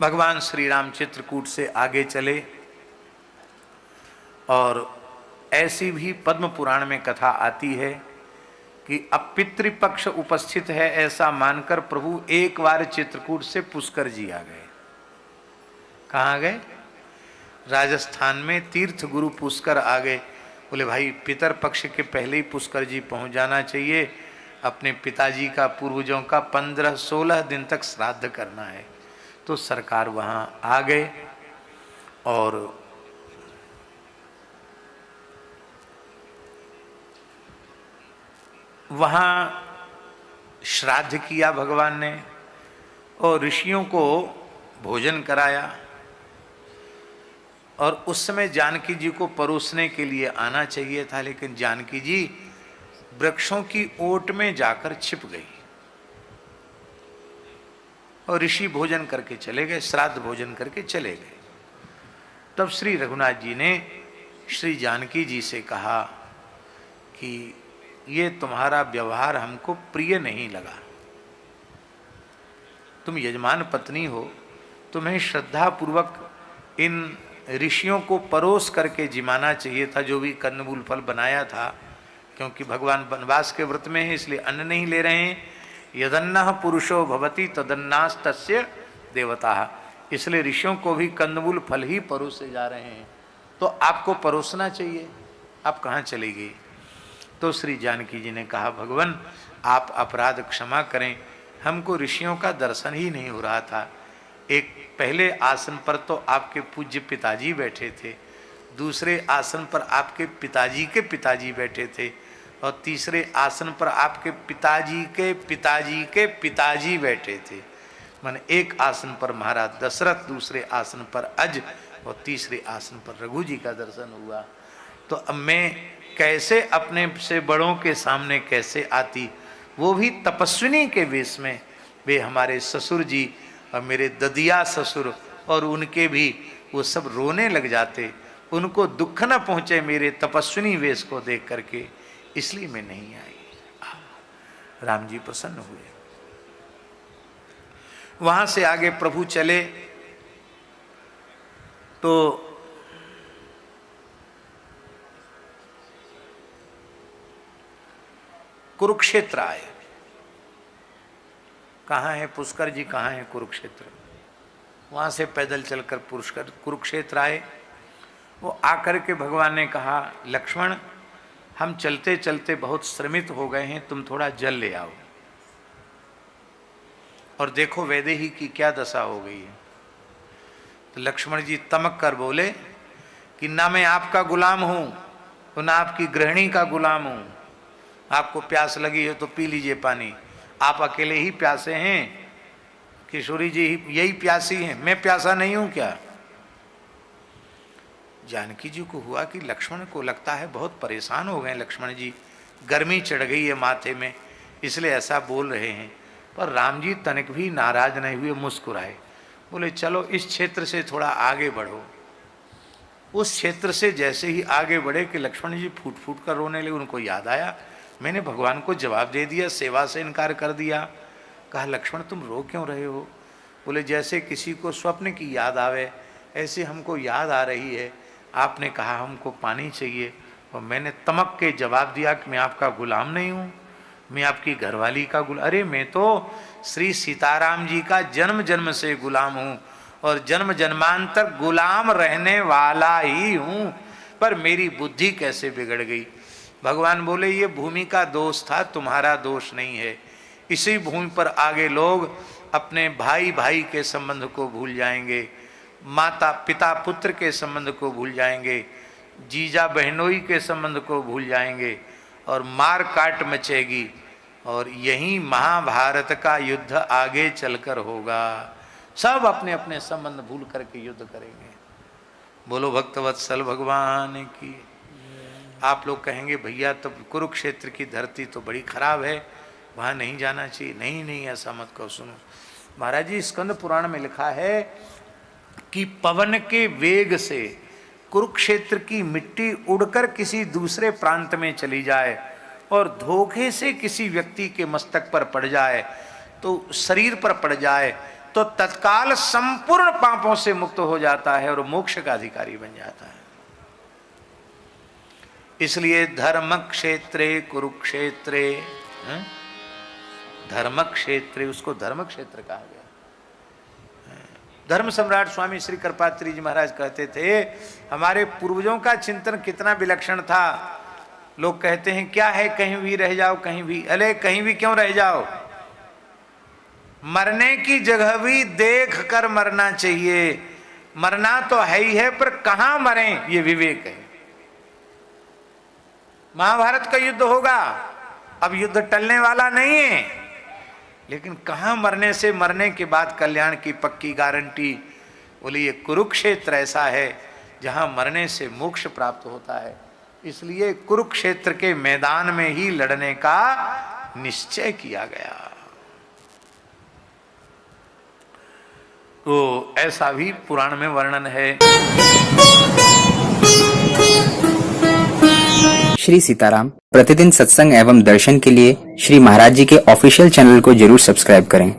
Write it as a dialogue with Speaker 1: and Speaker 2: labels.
Speaker 1: भगवान श्री राम चित्रकूट से आगे चले और ऐसी भी पद्म पुराण में कथा आती है कि अब पितृपक्ष उपस्थित है ऐसा मानकर प्रभु एक बार चित्रकूट से पुष्कर जी आ गए। कहाँ गए? राजस्थान में तीर्थ गुरु पुष्कर आ गए। बोले भाई पितर पक्ष के पहले ही पुष्कर जी पहुंच जाना चाहिए, अपने पिताजी का पूर्वजों का 15-16 दिन तक श्राद्ध करना है। तो सरकार वहां आ गए और वहां श्राद्ध किया भगवान ने और ऋषियों को भोजन कराया। और उस समय जानकी जी को परोसने के लिए आना चाहिए था, लेकिन जानकी जी वृक्षों की ओट में जाकर छिप गई और ऋषि भोजन करके चले गए, श्राद्ध भोजन करके चले गए। तब श्री रघुनाथ जी ने श्री जानकी जी से कहा कि ये तुम्हारा व्यवहार हमको प्रिय नहीं लगा। तुम यजमान पत्नी हो, तुम्हें श्रद्धा पूर्वक इन ऋषियों को परोस करके जिमाना चाहिए था, जो भी कंदमूल फल बनाया था, क्योंकि भगवान वनवास के व्रत में है इसलिए अन्न नहीं ले रहे हैं। यदन्नः पुरुषो भवति तदन्नास्तस्य देवताः, इसलिए ऋषियों को भी कंदमूल फल ही परोसे जा रहे हैं, तो आपको परोसना चाहिए, आप कहाँ चली गई? तो श्री जानकी जी ने कहा भगवान आप अपराध क्षमा करें, हमको ऋषियों का दर्शन ही नहीं हो रहा था। एक पहले आसन पर तो आपके पूज्य पिताजी बैठे थे, दूसरे आसन पर आपके पिताजी के पिताजी बैठे थे और तीसरे आसन पर आपके पिताजी के पिताजी के पिताजी बैठे थे। माने एक आसन पर महाराज दशरथ, दूसरे आसन पर अज और तीसरे आसन पर रघु जी का दर्शन हुआ। तो अब मैं कैसे अपने से बड़ों के सामने कैसे आती, वो भी तपस्विनी के वेश में। वे हमारे ससुर जी और मेरे ददिया ससुर और उनके भी वो सब रोने लग जाते, उनको दुख न पहुँचे मेरे तपस्विनी वेश को देख करके, इसलिए मैं नहीं आई। राम जी प्रसन्न हुए। वहां से आगे प्रभु चले तो कुरुक्षेत्र आए। कहाँ है पुष्कर जी, कहाँ है कुरुक्षेत्र? वहाँ से पैदल चलकर पुष्कर कुरुक्षेत्र आए। वो आकर के भगवान ने कहा लक्ष्मण हम चलते चलते बहुत श्रमित हो गए हैं, तुम थोड़ा जल ले आओ। और देखो वैदेही की क्या दशा हो गई है। तो लक्ष्मण जी तमक कर बोले कि ना मैं आपका गुलाम हूँ तो ना आपकी गृहिणी का गुलाम हूँ। आपको प्यास लगी है तो पी लीजिए पानी, आप अकेले ही प्यासे हैं, किशोरी जी यही प्यासी हैं, मैं प्यासा नहीं हूं क्या? जानकी जी को हुआ कि लक्ष्मण को लगता है बहुत परेशान हो गए लक्ष्मण जी, गर्मी चढ़ गई है माथे में, इसलिए ऐसा बोल रहे हैं। पर राम जी तनिक भी नाराज नहीं हुए, मुस्कुराए, बोले चलो इस क्षेत्र से थोड़ा आगे बढ़ो। उस क्षेत्र से जैसे ही आगे बढ़े कि लक्ष्मण जी फूट फूट कर रोने लगे। उनको याद आया मैंने भगवान को जवाब दे दिया, सेवा से इनकार कर दिया। कहा लक्ष्मण तुम रो क्यों रहे हो? बोले जैसे किसी को स्वप्न की याद आवे ऐसे हमको याद आ रही है। आपने कहा हमको पानी चाहिए और मैंने तमक के जवाब दिया कि मैं आपका गुलाम नहीं हूँ, मैं आपकी घरवाली का गुलाम। अरे मैं तो श्री सीताराम जी का जन्म जन्म से गुलाम हूँ और जन्म जन्मांतर गुलाम रहने वाला ही हूँ, पर मेरी बुद्धि कैसे बिगड़ गई। भगवान बोले ये भूमि का दोष था, तुम्हारा दोष नहीं है। इसी भूमि पर आगे लोग अपने भाई भाई के संबंध को भूल जाएंगे, माता पिता पुत्र के संबंध को भूल जाएंगे, जीजा बहनोई के संबंध को भूल जाएंगे और मार काट मचेगी और यही महाभारत का युद्ध आगे चलकर होगा। सब अपने अपने संबंध भूल करके युद्ध करेंगे। बोलो भक्तवत्सल भगवान की। आप लोग कहेंगे भैया तो कुरुक्षेत्र की धरती तो बड़ी खराब है, वहाँ नहीं जाना चाहिए। नहीं नहीं ऐसा मत कहो, सुनो महाराज जी स्कंद पुराण में लिखा है कि पवन के वेग से कुरुक्षेत्र की मिट्टी उड़कर किसी दूसरे प्रांत में चली जाए और धोखे से किसी व्यक्ति के मस्तक पर पड़ जाए तो शरीर पर पड़ जाए तो तत्काल संपूर्ण पापों से मुक्त हो जाता है और मोक्ष का अधिकारी बन जाता है। इसलिए धर्म क्षेत्रे कुरुक्षेत्रे, धर्म क्षेत्रे, उसको धर्म क्षेत्र कहा गया। धर्म सम्राट स्वामी श्री कृपात्री जी महाराज कहते थे, हमारे पूर्वजों का चिंतन कितना विलक्षण था। लोग कहते हैं क्या है, कहीं भी रह जाओ, कहीं भी। अरे कहीं भी क्यों रह जाओ, मरने की जगह भी देख कर मरना चाहिए। मरना तो है ही है, पर कहां मरें ये विवेक है। महाभारत का युद्ध होगा, अब युद्ध टलने वाला नहीं है, लेकिन कहां मरने से मरने के बाद कल्याण की पक्की गारंटी। बोले ये कुरुक्षेत्र ऐसा है जहां मरने से मोक्ष प्राप्त होता है। इसलिए कुरुक्षेत्र के मैदान में ही लड़ने का निश्चय किया गया। तो ऐसा भी पुराण में वर्णन है।
Speaker 2: श्री सीताराम प्रतिदिन सत्संग एवं दर्शन के लिए श्री महाराज जी के ऑफिशियल चैनल को जरूर सब्सक्राइब करें।